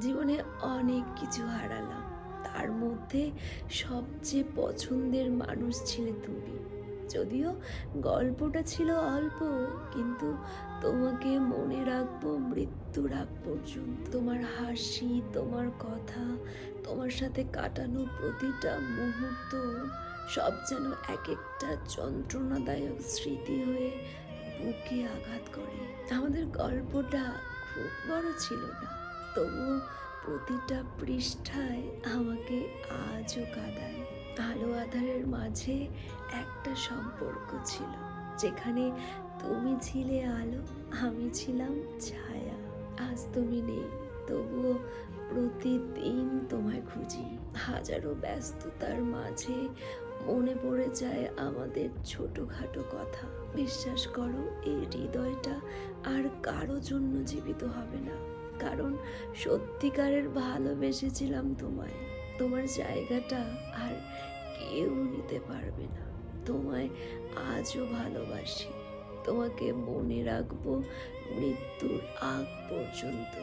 জীবনে অনেক কিছু হারালাম, তার মধ্যে সবচেয়ে পছন্দের মানুষ ছিলে তুমি। যদিও গল্পটা ছিল অল্প, কিন্তু তোমাকে মনে রাখবো মৃত্যুর আগ পর্যন্ত। তোমার হাসি, তোমার কথা, তোমার সাথে কাটানো প্রতিটা মুহূর্ত সব যেন এক একটা যন্ত্রণাদায়ক স্মৃতি হয়ে বুকে আঘাত করে। আমাদের গল্পটা খুব বড় ছিল না, তবুও প্রতিটা পৃষ্ঠায় আমাকে আজও কাঁদায়। আলো আঁধারের মাঝে একটা সম্পর্ক ছিল, যেখানে তুমি ছিলে আলো, আমি ছিলাম ছায়া। আজ তুমি নেই, তবুও প্রতিদিন তোমায় খুঁজি। হাজারো ব্যস্ততার মাঝে মনে পড়ে যায় আমাদের ছোটখাটো কথা। বিশ্বাস করো, এই হৃদয়টা আর কারো জন্য জীবিত হবে না, কারণ সত্যিকারের ভালোবেসেছিলাম তোমায়। তোমার জায়গাটা আর কেউ নিতে পারবে না। তোমায় আজও ভালোবাসি, তোমাকে মনে রাখবো মৃত্যুর আগ পর্যন্ত।